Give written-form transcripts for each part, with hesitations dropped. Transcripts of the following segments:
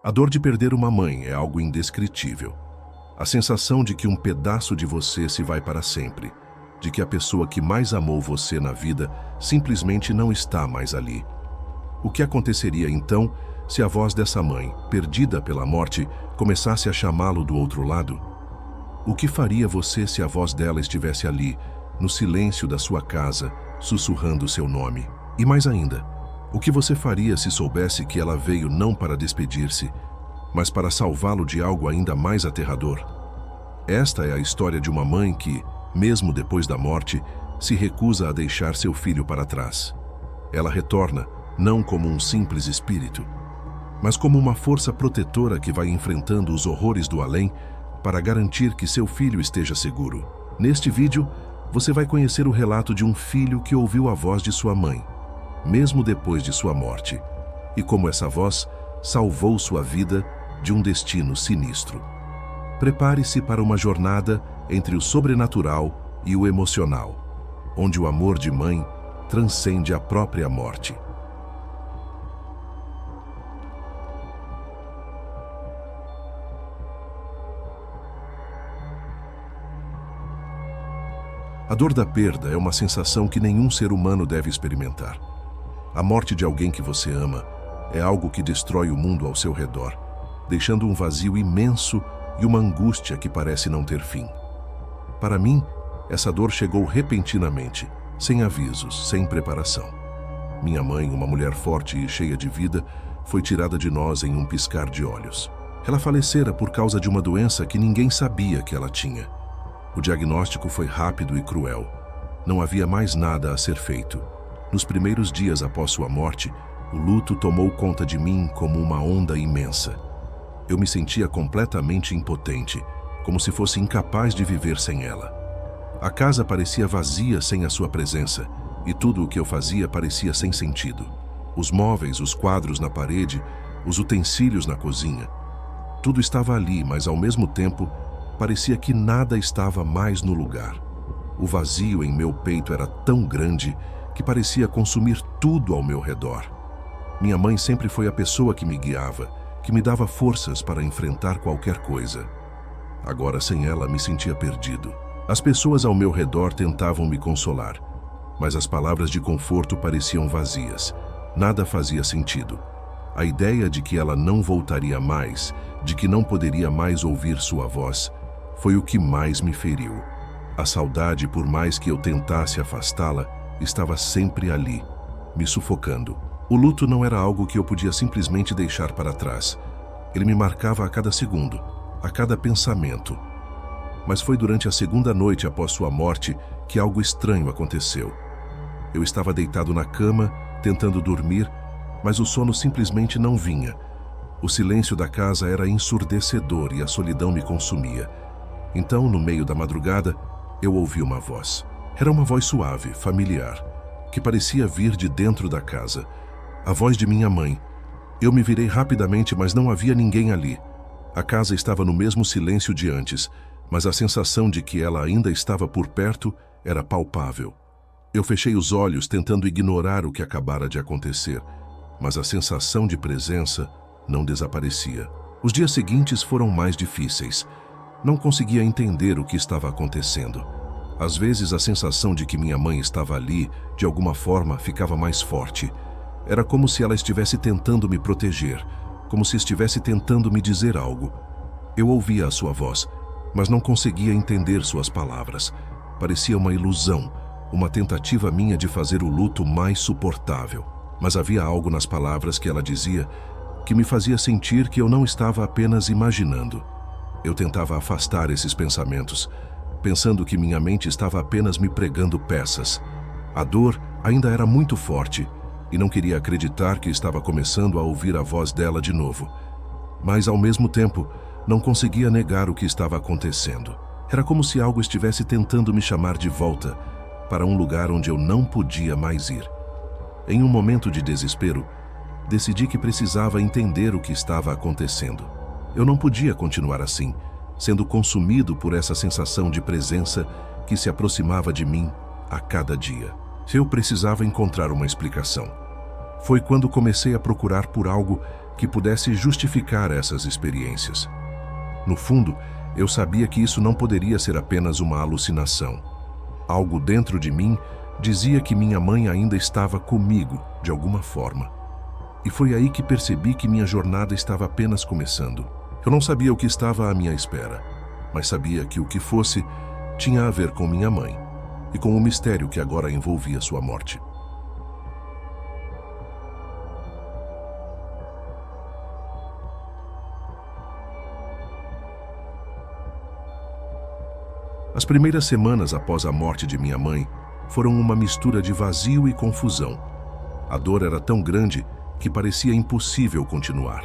A dor de perder uma mãe é algo indescritível. A sensação de que um pedaço de você se vai para sempre, de que a pessoa que mais amou você na vida simplesmente não está mais ali. O que aconteceria então se a voz dessa mãe, perdida pela morte, começasse a chamá-lo do outro lado? O que faria você se a voz dela estivesse ali, no silêncio da sua casa, sussurrando seu nome? E mais ainda, o que você faria se soubesse que ela veio não para despedir-se, mas para salvá-lo de algo ainda mais aterrador? Esta é a história de uma mãe que, mesmo depois da morte, se recusa a deixar seu filho para trás. Ela retorna, não como um simples espírito, mas como uma força protetora que vai enfrentando os horrores do além para garantir que seu filho esteja seguro. Neste vídeo, você vai conhecer o relato de um filho que ouviu a voz de sua mãe, mesmo depois de sua morte, e como essa voz salvou sua vida de um destino sinistro. Prepare-se para uma jornada entre o sobrenatural e o emocional, onde o amor de mãe transcende a própria morte. A dor da perda é uma sensação que nenhum ser humano deve experimentar. A morte de alguém que você ama é algo que destrói o mundo ao seu redor, deixando um vazio imenso e uma angústia que parece não ter fim. Para mim, essa dor chegou repentinamente, sem avisos, sem preparação. Minha mãe, uma mulher forte e cheia de vida, foi tirada de nós em um piscar de olhos. Ela falecera por causa de uma doença que ninguém sabia que ela tinha. O diagnóstico foi rápido e cruel. Não havia mais nada a ser feito. Nos primeiros dias após sua morte, o luto tomou conta de mim como uma onda imensa. Eu me sentia completamente impotente, como se fosse incapaz de viver sem ela. A casa parecia vazia sem a sua presença, e tudo o que eu fazia parecia sem sentido. Os móveis, os quadros na parede, os utensílios na cozinha. Tudo estava ali, mas ao mesmo tempo, parecia que nada estava mais no lugar. O vazio em meu peito era tão grande que parecia consumir tudo ao meu redor. Minha mãe sempre foi a pessoa que me guiava, que me dava forças para enfrentar qualquer coisa. Agora, sem ela, me sentia perdido. As pessoas ao meu redor tentavam me consolar, mas as palavras de conforto pareciam vazias. Nada fazia sentido. A ideia de que ela não voltaria mais, de que não poderia mais ouvir sua voz, foi o que mais me feriu. A saudade, por mais que eu tentasse afastá-la, estava sempre ali, me sufocando. O luto não era algo que eu podia simplesmente deixar para trás. Ele me marcava a cada segundo, a cada pensamento. Mas foi durante a segunda noite após sua morte que algo estranho aconteceu. Eu estava deitado na cama, tentando dormir, mas o sono simplesmente não vinha. O silêncio da casa era ensurdecedor e a solidão me consumia. Então, no meio da madrugada, eu ouvi uma voz. Era uma voz suave, familiar, que parecia vir de dentro da casa. A voz de minha mãe. Eu me virei rapidamente, mas não havia ninguém ali. A casa estava no mesmo silêncio de antes, mas a sensação de que ela ainda estava por perto era palpável. Eu fechei os olhos, tentando ignorar o que acabara de acontecer, mas a sensação de presença não desaparecia. Os dias seguintes foram mais difíceis. Não conseguia entender o que estava acontecendo. Às vezes, a sensação de que minha mãe estava ali, de alguma forma, ficava mais forte. Era como se ela estivesse tentando me proteger, como se estivesse tentando me dizer algo. Eu ouvia a sua voz, mas não conseguia entender suas palavras. Parecia uma ilusão, uma tentativa minha de fazer o luto mais suportável. Mas havia algo nas palavras que ela dizia que me fazia sentir que eu não estava apenas imaginando. Eu tentava afastar esses pensamentos, pensando que minha mente estava apenas me pregando peças. A dor ainda era muito forte e não queria acreditar que estava começando a ouvir a voz dela de novo. Mas, ao mesmo tempo, não conseguia negar o que estava acontecendo. Era como se algo estivesse tentando me chamar de volta para um lugar onde eu não podia mais ir. Em um momento de desespero, decidi que precisava entender o que estava acontecendo. Eu não podia continuar assim, sendo consumido por essa sensação de presença que se aproximava de mim a cada dia. Eu precisava encontrar uma explicação. Foi quando comecei a procurar por algo que pudesse justificar essas experiências. No fundo, eu sabia que isso não poderia ser apenas uma alucinação. Algo dentro de mim dizia que minha mãe ainda estava comigo, de alguma forma. E foi aí que percebi que minha jornada estava apenas começando. Eu não sabia o que estava à minha espera, mas sabia que o que fosse tinha a ver com minha mãe e com o mistério que agora envolvia sua morte. As primeiras semanas após a morte de minha mãe foram uma mistura de vazio e confusão. A dor era tão grande que parecia impossível continuar.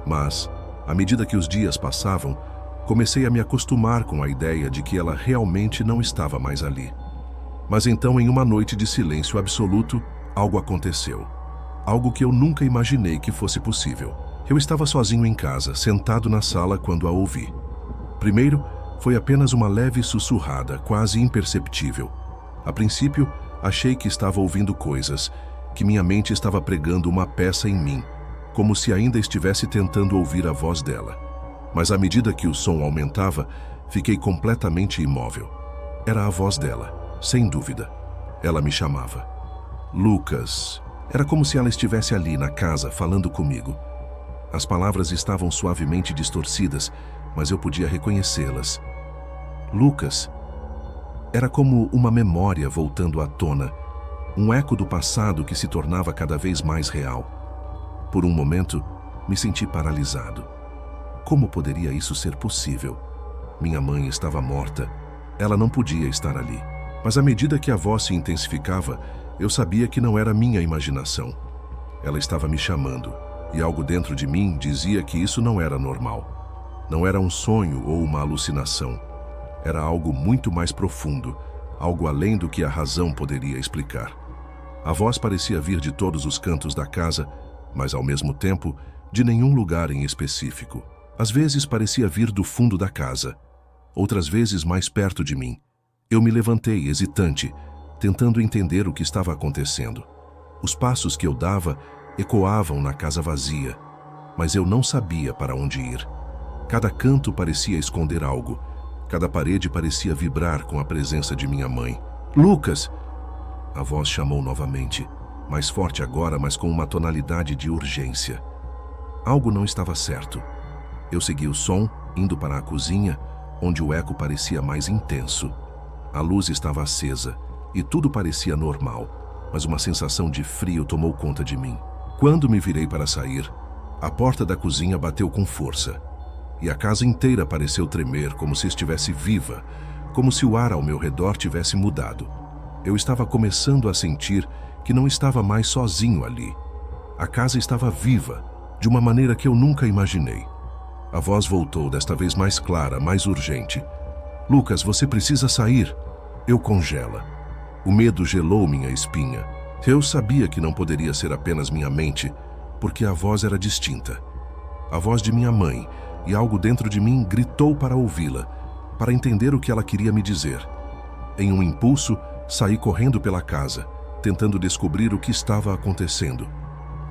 Mas, à medida que os dias passavam, comecei a me acostumar com a ideia de que ela realmente não estava mais ali. Mas então, em uma noite de silêncio absoluto, algo aconteceu. Algo que eu nunca imaginei que fosse possível. Eu estava sozinho em casa, sentado na sala, quando a ouvi. Primeiro, foi apenas uma leve sussurrada, quase imperceptível. A princípio, achei que estava ouvindo coisas, que minha mente estava pregando uma peça em mim, como se ainda estivesse tentando ouvir a voz dela. Mas à medida que o som aumentava, fiquei completamente imóvel. Era a voz dela, sem dúvida. Ela me chamava. Lucas. Era como se ela estivesse ali na casa, falando comigo. As palavras estavam suavemente distorcidas, mas eu podia reconhecê-las. Lucas. Era como uma memória voltando à tona, um eco do passado que se tornava cada vez mais real. Por um momento, me senti paralisado. Como poderia isso ser possível? Minha mãe estava morta. Ela não podia estar ali. Mas à medida que a voz se intensificava, eu sabia que não era minha imaginação. Ela estava me chamando, e algo dentro de mim dizia que isso não era normal. Não era um sonho ou uma alucinação. Era algo muito mais profundo, algo além do que a razão poderia explicar. A voz parecia vir de todos os cantos da casa, mas ao mesmo tempo, de nenhum lugar em específico. Às vezes parecia vir do fundo da casa, outras vezes mais perto de mim. Eu me levantei, hesitante, tentando entender o que estava acontecendo. Os passos que eu dava ecoavam na casa vazia, mas eu não sabia para onde ir. Cada canto parecia esconder algo. Cada parede parecia vibrar com a presença de minha mãe. Lucas! A voz chamou novamente, mais forte agora, mas com uma tonalidade de urgência. Algo não estava certo. Eu segui o som, indo para a cozinha, onde o eco parecia mais intenso. A luz estava acesa e tudo parecia normal, mas uma sensação de frio tomou conta de mim. Quando me virei para sair, a porta da cozinha bateu com força. E a casa inteira pareceu tremer como se estivesse viva, como se o ar ao meu redor tivesse mudado. Eu estava começando a sentir que não estava mais sozinho ali. A casa estava viva, de uma maneira que eu nunca imaginei. A voz voltou, desta vez mais clara, mais urgente. Lucas, você precisa sair. Eu congela. O medo gelou minha espinha. Eu sabia que não poderia ser apenas minha mente, porque a voz era distinta. A voz de minha mãe, e algo dentro de mim gritou para ouvi-la, para entender o que ela queria me dizer. Em um impulso, saí correndo pela casa, tentando descobrir o que estava acontecendo.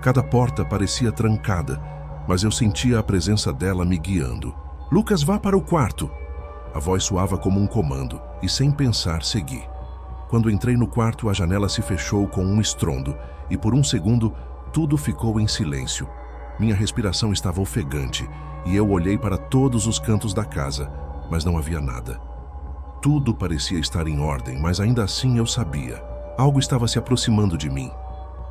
Cada porta parecia trancada, mas eu sentia a presença dela me guiando. Lucas, vá para o quarto! A voz soava como um comando, e sem pensar, segui. Quando entrei no quarto, a janela se fechou com um estrondo, e por um segundo, tudo ficou em silêncio. Minha respiração estava ofegante, e eu olhei para todos os cantos da casa, mas não havia nada. Tudo parecia estar em ordem, mas ainda assim eu sabia. Algo estava se aproximando de mim.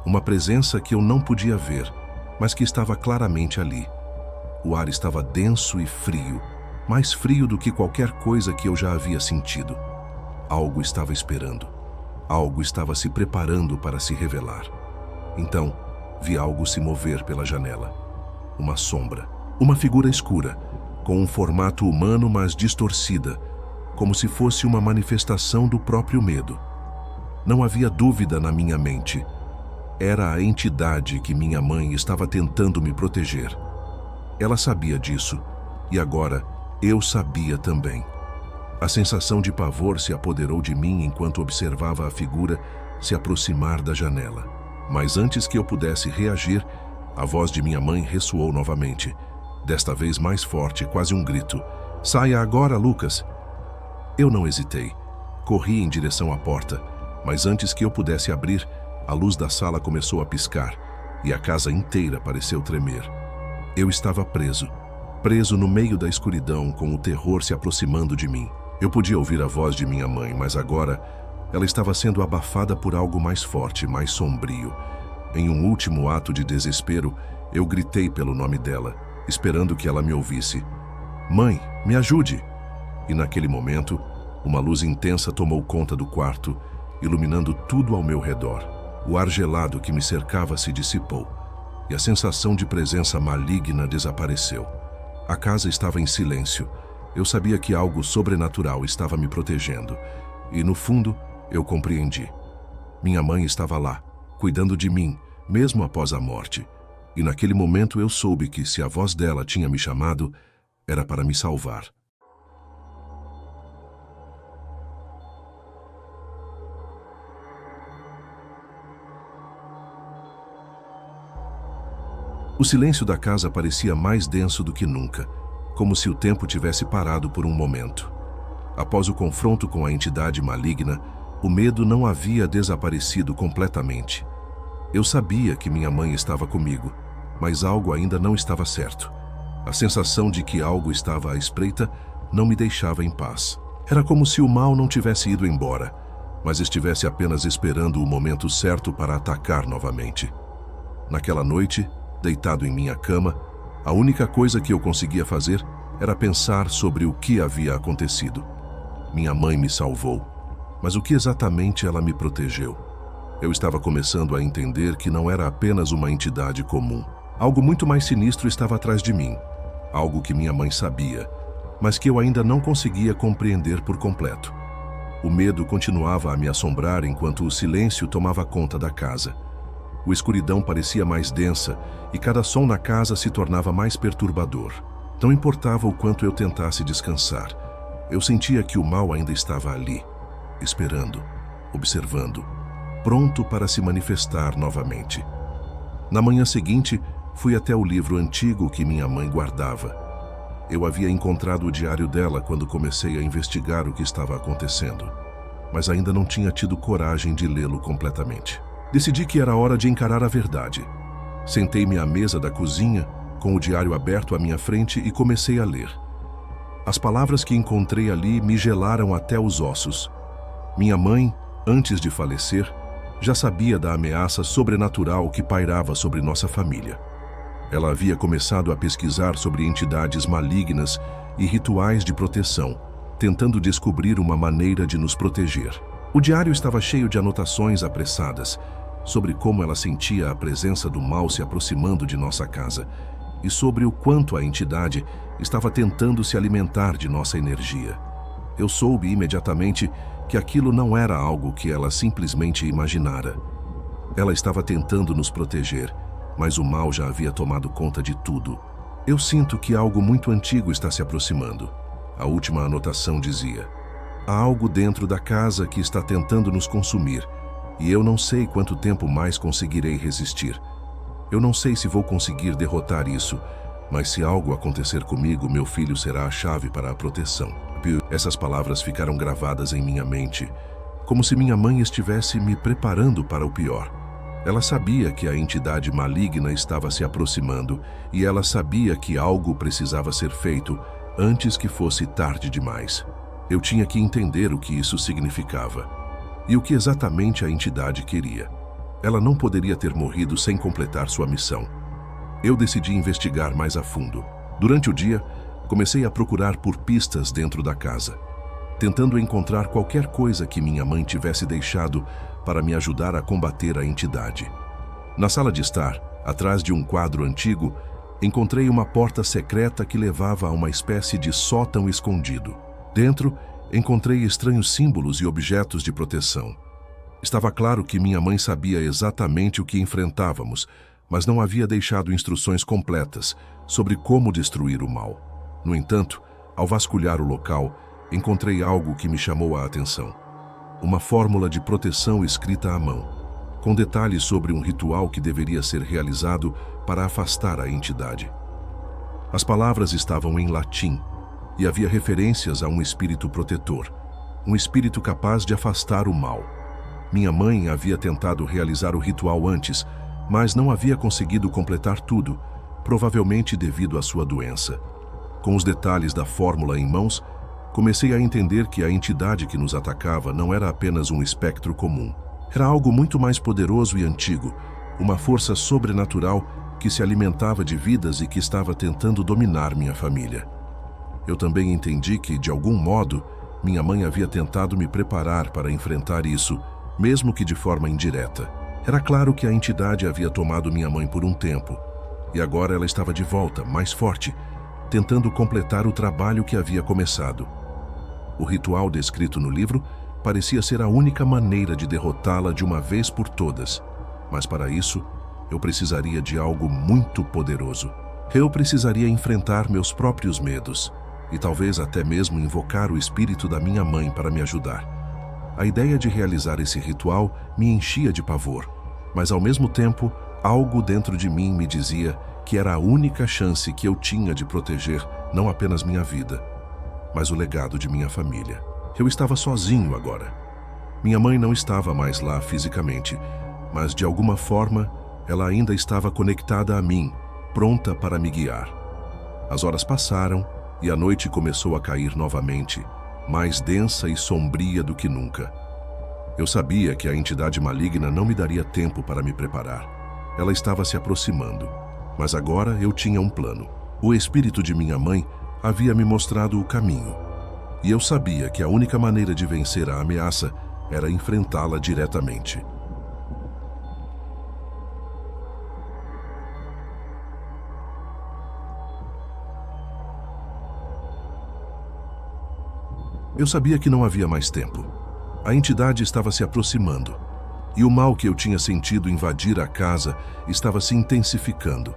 Uma presença que eu não podia ver, mas que estava claramente ali. O ar estava denso e frio, mais frio do que qualquer coisa que eu já havia sentido. Algo estava esperando. Algo estava se preparando para se revelar. Então, vi algo se mover pela janela. Uma sombra. Uma figura escura, com um formato humano mas distorcida, como se fosse uma manifestação do próprio medo. Não havia dúvida na minha mente. Era a entidade que minha mãe estava tentando me proteger. Ela sabia disso, e agora eu sabia também. A sensação de pavor se apoderou de mim enquanto observava a figura se aproximar da janela. Mas antes que eu pudesse reagir, A voz de minha mãe ressoou novamente, desta vez mais forte, quase um grito. Saia agora, Lucas! Eu não hesitei. Corri em direção à porta, mas antes que eu pudesse abrir, a luz da sala começou a piscar e a casa inteira pareceu tremer. Eu estava preso no meio da escuridão, com o terror se aproximando de mim. Eu podia ouvir a voz de minha mãe, mas agora ela estava sendo abafada por algo mais forte, mais sombrio. Em um último ato de desespero, eu gritei pelo nome dela, esperando que ela me ouvisse. Mãe, me ajude! E naquele momento, uma luz intensa tomou conta do quarto, iluminando tudo ao meu redor. O ar gelado que me cercava se dissipou, e a sensação de presença maligna desapareceu. A casa estava em silêncio. Eu sabia que algo sobrenatural estava me protegendo, e no fundo, eu compreendi. Minha mãe estava lá, cuidando de mim, mesmo após a morte. E naquele momento eu soube que, se a voz dela tinha me chamado, era para me salvar. O silêncio da casa parecia mais denso do que nunca, como se o tempo tivesse parado por um momento. Após o confronto com a entidade maligna, o medo não havia desaparecido completamente. Eu sabia que minha mãe estava comigo, mas algo ainda não estava certo. A sensação de que algo estava à espreita não me deixava em paz. Era como se o mal não tivesse ido embora, mas estivesse apenas esperando o momento certo para atacar novamente. Naquela noite, deitado em minha cama, a única coisa que eu conseguia fazer era pensar sobre o que havia acontecido. Minha mãe me salvou, mas o que exatamente ela me protegeu? Eu estava começando a entender que não era apenas uma entidade comum. Algo muito mais sinistro estava atrás de mim, algo que minha mãe sabia, mas que eu ainda não conseguia compreender por completo. O medo continuava a me assombrar enquanto o silêncio tomava conta da casa. A escuridão parecia mais densa e cada som na casa se tornava mais perturbador. Não importava o quanto eu tentasse descansar, eu sentia que o mal ainda estava ali, esperando, observando, pronto para se manifestar novamente. Na manhã seguinte, fui até o livro antigo que minha mãe guardava. Eu havia encontrado o diário dela quando comecei a investigar o que estava acontecendo, mas ainda não tinha tido coragem de lê-lo completamente. Decidi que era hora de encarar a verdade. Sentei-me à mesa da cozinha, com o diário aberto à minha frente e comecei a ler. As palavras que encontrei ali me gelaram até os ossos. Minha mãe, antes de falecer, já sabia da ameaça sobrenatural que pairava sobre nossa família. Ela havia começado a pesquisar sobre entidades malignas e rituais de proteção, tentando descobrir uma maneira de nos proteger. O diário estava cheio de anotações apressadas sobre como ela sentia a presença do mal se aproximando de nossa casa e sobre o quanto a entidade estava tentando se alimentar de nossa energia. Eu soube imediatamente que aquilo não era algo que ela simplesmente imaginara. Ela estava tentando nos proteger, mas o mal já havia tomado conta de tudo. Eu sinto que algo muito antigo está se aproximando. A última anotação dizia: há algo dentro da casa que está tentando nos consumir, e eu não sei quanto tempo mais conseguirei resistir. Eu não sei se vou conseguir derrotar isso, mas se algo acontecer comigo, meu filho será a chave para a proteção. Essas palavras ficaram gravadas em minha mente, como se minha mãe estivesse me preparando para o pior. Ela sabia que a entidade maligna estava se aproximando, e ela sabia que algo precisava ser feito antes que fosse tarde demais. Eu tinha que entender o que isso significava e o que exatamente a entidade queria. Ela não poderia ter morrido sem completar sua missão. Eu decidi investigar mais a fundo. Durante o dia, comecei a procurar por pistas dentro da casa, tentando encontrar qualquer coisa que minha mãe tivesse deixado para me ajudar a combater a entidade. Na sala de estar, atrás de um quadro antigo, encontrei uma porta secreta que levava a uma espécie de sótão escondido. Dentro, encontrei estranhos símbolos e objetos de proteção. Estava claro que minha mãe sabia exatamente o que enfrentávamos, mas não havia deixado instruções completas sobre como destruir o mal. No entanto, ao vasculhar o local, encontrei algo que me chamou a atenção. Uma fórmula de proteção escrita à mão, com detalhes sobre um ritual que deveria ser realizado para afastar a entidade. As palavras estavam em latim e havia referências a um espírito protetor, um espírito capaz de afastar o mal. Minha mãe havia tentado realizar o ritual antes, mas não havia conseguido completar tudo, provavelmente devido à sua doença. Com os detalhes da fórmula em mãos, comecei a entender que a entidade que nos atacava não era apenas um espectro comum. Era algo muito mais poderoso e antigo, uma força sobrenatural que se alimentava de vidas e que estava tentando dominar minha família. Eu também entendi que, de algum modo, minha mãe havia tentado me preparar para enfrentar isso, mesmo que de forma indireta. Era claro que a entidade havia tomado minha mãe por um tempo, e agora ela estava de volta, mais forte, tentando completar o trabalho que havia começado. O ritual descrito no livro parecia ser a única maneira de derrotá-la de uma vez por todas, mas para isso, eu precisaria de algo muito poderoso. Eu precisaria enfrentar meus próprios medos e talvez até mesmo invocar o espírito da minha mãe para me ajudar. A ideia de realizar esse ritual me enchia de pavor, mas ao mesmo tempo, algo dentro de mim me dizia que era a única chance que eu tinha de proteger não apenas minha vida, mas o legado de minha família. Eu estava sozinho agora. Minha mãe não estava mais lá fisicamente, mas de alguma forma ela ainda estava conectada a mim, pronta para me guiar. As horas passaram e a noite começou a cair novamente, mais densa e sombria do que nunca. Eu sabia que a entidade maligna não me daria tempo para me preparar. Ela estava se aproximando, mas agora eu tinha um plano. O espírito de minha mãe havia me mostrado o caminho, e eu sabia que a única maneira de vencer a ameaça era enfrentá-la diretamente. Eu sabia que não havia mais tempo. A entidade estava se aproximando, e o mal que eu tinha sentido invadir a casa estava se intensificando.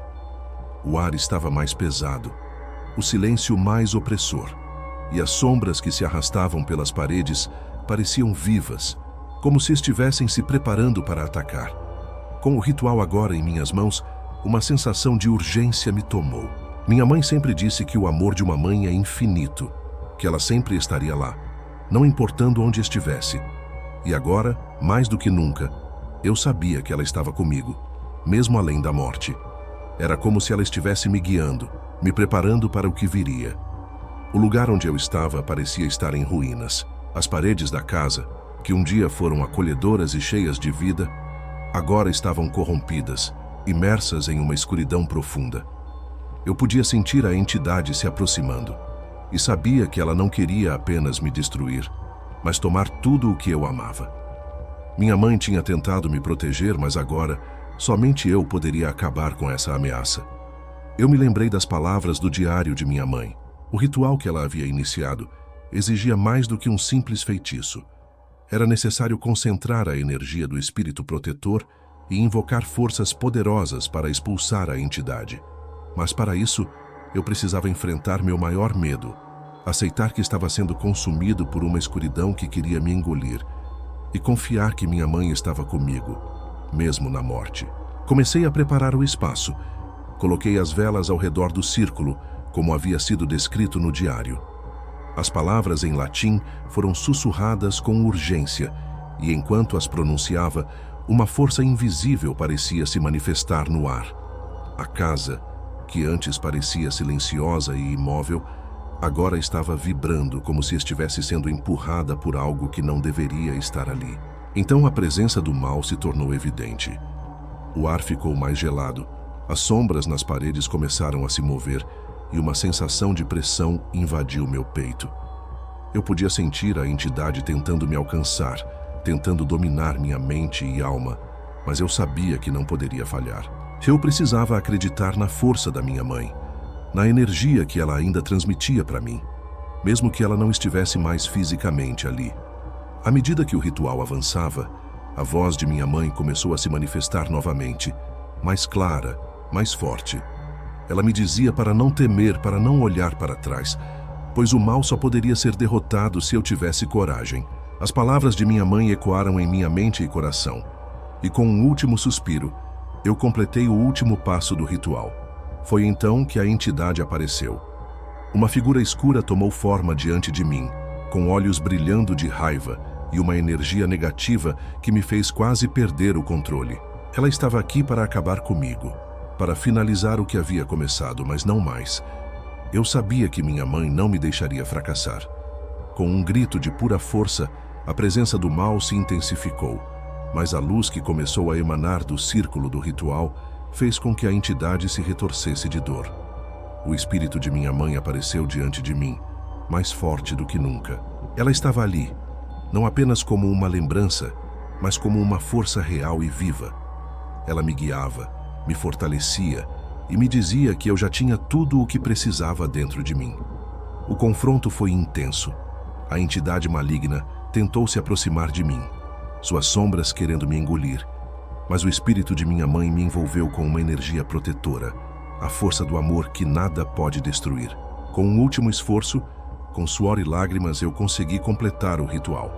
O ar estava mais pesado, o silêncio mais opressor, e as sombras que se arrastavam pelas paredes pareciam vivas, como se estivessem se preparando para atacar. Com o ritual agora em minhas mãos, uma sensação de urgência me tomou. Minha mãe sempre disse que o amor de uma mãe é infinito, que ela sempre estaria lá, não importando onde estivesse. E agora, mais do que nunca, eu sabia que ela estava comigo, mesmo além da morte. Era como se ela estivesse me guiando, me preparando para o que viria. O lugar onde eu estava parecia estar em ruínas. As paredes da casa, que um dia foram acolhedoras e cheias de vida, agora estavam corrompidas, imersas em uma escuridão profunda. Eu podia sentir a entidade se aproximando, e sabia que ela não queria apenas me destruir, mas tomar tudo o que eu amava. Minha mãe tinha tentado me proteger, mas agora, somente eu poderia acabar com essa ameaça. Eu me lembrei das palavras do diário de minha mãe. O ritual que ela havia iniciado exigia mais do que um simples feitiço. Era necessário concentrar a energia do espírito protetor e invocar forças poderosas para expulsar a entidade. Mas para isso, eu precisava enfrentar meu maior medo, aceitar que estava sendo consumido por uma escuridão que queria me engolir e confiar que minha mãe estava comigo, mesmo na morte. Comecei a preparar o espaço. Coloquei as velas ao redor do círculo, como havia sido descrito no diário. As palavras em latim foram sussurradas com urgência, e enquanto as pronunciava, uma força invisível parecia se manifestar no ar. A casa, que antes parecia silenciosa e imóvel, agora estava vibrando como se estivesse sendo empurrada por algo que não deveria estar ali. Então a presença do mal se tornou evidente. O ar ficou mais gelado, as sombras nas paredes começaram a se mover e uma sensação de pressão invadiu meu peito. Eu podia sentir a entidade tentando me alcançar, tentando dominar minha mente e alma, mas eu sabia que não poderia falhar. Eu precisava acreditar na força da minha mãe, na energia que ela ainda transmitia para mim, mesmo que ela não estivesse mais fisicamente ali. À medida que o ritual avançava, a voz de minha mãe começou a se manifestar novamente, mais clara, mais forte. Ela me dizia para não temer, para não olhar para trás, pois o mal só poderia ser derrotado se eu tivesse coragem. As palavras de minha mãe ecoaram em minha mente e coração. E com um último suspiro, eu completei o último passo do ritual. Foi então que a entidade apareceu. Uma figura escura tomou forma diante de mim, com olhos brilhando de raiva e uma energia negativa que me fez quase perder o controle. Ela estava aqui para acabar comigo, para finalizar o que havia começado, mas não mais. Eu sabia que minha mãe não me deixaria fracassar. Com um grito de pura força, a presença do mal se intensificou, mas a luz que começou a emanar do círculo do ritual fez com que a entidade se retorcesse de dor. O espírito de minha mãe apareceu diante de mim, mais forte do que nunca. Ela estava ali, não apenas como uma lembrança, mas como uma força real e viva. Ela me guiava, me fortalecia e me dizia que eu já tinha tudo o que precisava dentro de mim. O confronto foi intenso. A entidade maligna tentou se aproximar de mim, suas sombras querendo me engolir, mas o espírito de minha mãe me envolveu com uma energia protetora, a força do amor que nada pode destruir. Com um último esforço, com suor e lágrimas, eu consegui completar o ritual.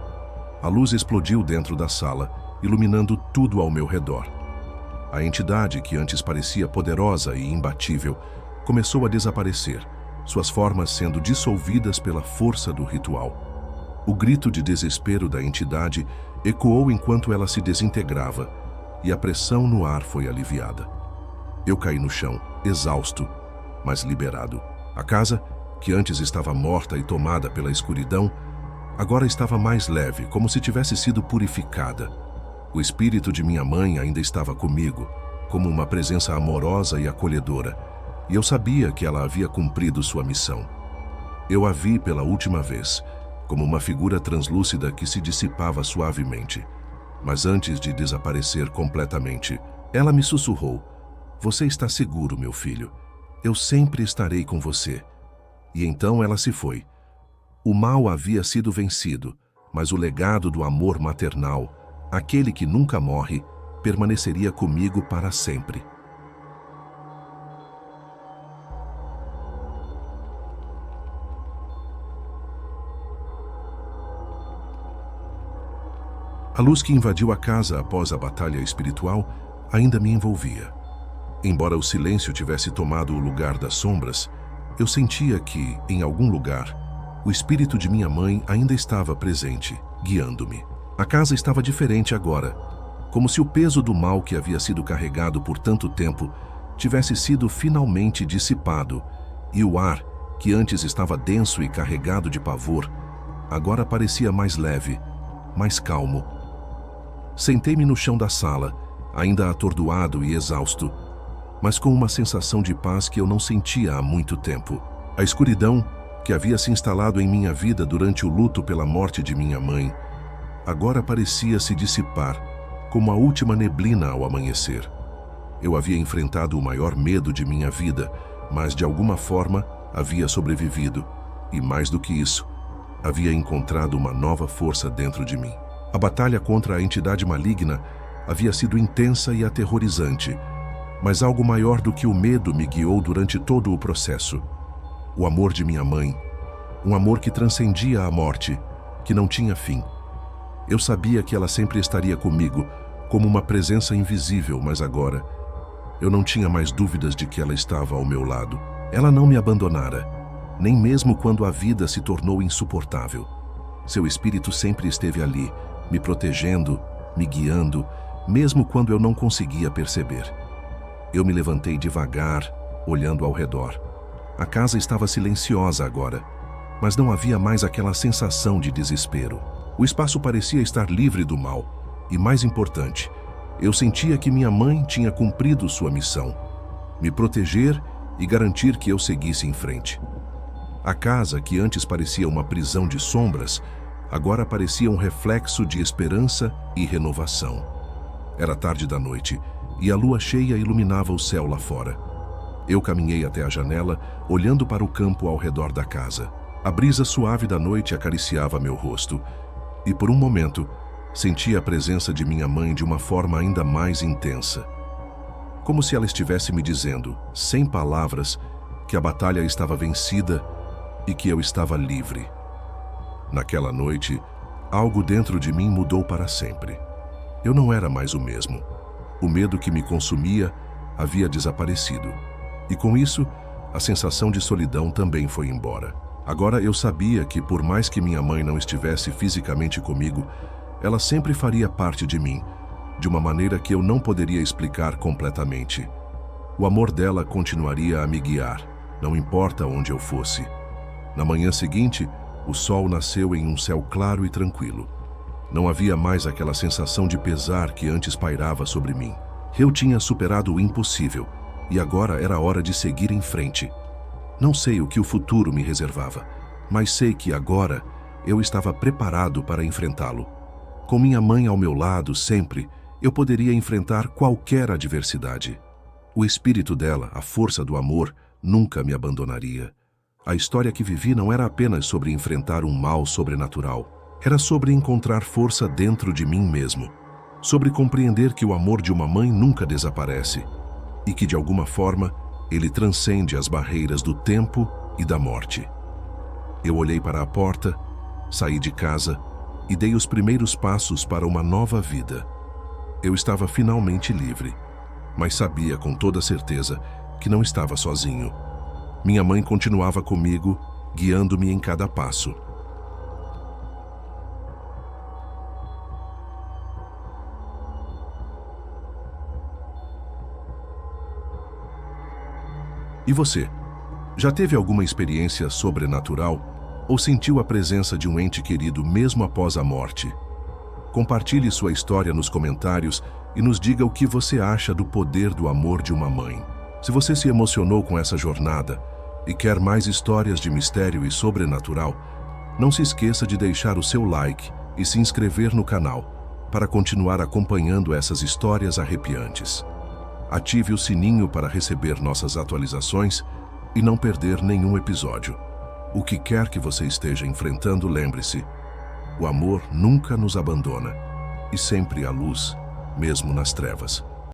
A luz explodiu dentro da sala, iluminando tudo ao meu redor. A entidade, que antes parecia poderosa e imbatível, começou a desaparecer, suas formas sendo dissolvidas pela força do ritual. O grito de desespero da entidade ecoou enquanto ela se desintegrava, e a pressão no ar foi aliviada. Eu caí no chão, exausto, mas liberado. A casa, que antes estava morta e tomada pela escuridão, agora estava mais leve, como se tivesse sido purificada. O espírito de minha mãe ainda estava comigo, como uma presença amorosa e acolhedora, e eu sabia que ela havia cumprido sua missão. Eu a vi pela última vez, como uma figura translúcida que se dissipava suavemente. Mas antes de desaparecer completamente, ela me sussurrou: "Você está seguro, meu filho. Eu sempre estarei com você." E então ela se foi. O mal havia sido vencido, mas o legado do amor maternal, aquele que nunca morre, permaneceria comigo para sempre. A luz que invadiu a casa após a batalha espiritual ainda me envolvia. Embora o silêncio tivesse tomado o lugar das sombras, eu sentia que, em algum lugar, o espírito de minha mãe ainda estava presente, guiando-me. A casa estava diferente agora, como se o peso do mal que havia sido carregado por tanto tempo tivesse sido finalmente dissipado, e o ar, que antes estava denso e carregado de pavor, agora parecia mais leve, mais calmo. Sentei-me no chão da sala, ainda atordoado e exausto, mas com uma sensação de paz que eu não sentia há muito tempo. A escuridão, que havia se instalado em minha vida durante o luto pela morte de minha mãe, agora parecia se dissipar, como a última neblina ao amanhecer. Eu havia enfrentado o maior medo de minha vida, mas de alguma forma havia sobrevivido, e mais do que isso, havia encontrado uma nova força dentro de mim. A batalha contra a entidade maligna havia sido intensa e aterrorizante, mas algo maior do que o medo me guiou durante todo o processo. O amor de minha mãe, um amor que transcendia a morte, que não tinha fim. Eu sabia que ela sempre estaria comigo, como uma presença invisível, mas agora eu não tinha mais dúvidas de que ela estava ao meu lado. Ela não me abandonara, nem mesmo quando a vida se tornou insuportável. Seu espírito sempre esteve ali, me protegendo, me guiando, mesmo quando eu não conseguia perceber. Eu me levantei devagar, olhando ao redor. A casa estava silenciosa agora, mas não havia mais aquela sensação de desespero. O espaço parecia estar livre do mal, e mais importante, eu sentia que minha mãe tinha cumprido sua missão, me proteger e garantir que eu seguisse em frente. A casa, que antes parecia uma prisão de sombras, agora parecia um reflexo de esperança e renovação. Era tarde da noite, e a lua cheia iluminava o céu lá fora. Eu caminhei até a janela, olhando para o campo ao redor da casa. A brisa suave da noite acariciava meu rosto, e por um momento, senti a presença de minha mãe de uma forma ainda mais intensa. Como se ela estivesse me dizendo, sem palavras, que a batalha estava vencida e que eu estava livre. Naquela noite, algo dentro de mim mudou para sempre. Eu não era mais o mesmo. O medo que me consumia havia desaparecido. E com isso, a sensação de solidão também foi embora. Agora eu sabia que, por mais que minha mãe não estivesse fisicamente comigo, ela sempre faria parte de mim, de uma maneira que eu não poderia explicar completamente. O amor dela continuaria a me guiar, não importa onde eu fosse. Na manhã seguinte, o sol nasceu em um céu claro e tranquilo. Não havia mais aquela sensação de pesar que antes pairava sobre mim. Eu tinha superado o impossível, e agora era hora de seguir em frente. Não sei o que o futuro me reservava, mas sei que agora eu estava preparado para enfrentá-lo. Com minha mãe ao meu lado sempre, eu poderia enfrentar qualquer adversidade. O espírito dela, a força do amor, nunca me abandonaria. A história que vivi não era apenas sobre enfrentar um mal sobrenatural. Era sobre encontrar força dentro de mim mesmo. Sobre compreender que o amor de uma mãe nunca desaparece e que, de alguma forma, ele transcende as barreiras do tempo e da morte. Eu olhei para a porta, saí de casa e dei os primeiros passos para uma nova vida. Eu estava finalmente livre, mas sabia com toda certeza que não estava sozinho. Minha mãe continuava comigo, guiando-me em cada passo. E você? Já teve alguma experiência sobrenatural ou sentiu a presença de um ente querido mesmo após a morte? Compartilhe sua história nos comentários e nos diga o que você acha do poder do amor de uma mãe. Se você se emocionou com essa jornada e quer mais histórias de mistério e sobrenatural, não se esqueça de deixar o seu like e se inscrever no canal para continuar acompanhando essas histórias arrepiantes. Ative o sininho para receber nossas atualizações e não perder nenhum episódio. O que quer que você esteja enfrentando, lembre-se, o amor nunca nos abandona e sempre há luz, mesmo nas trevas.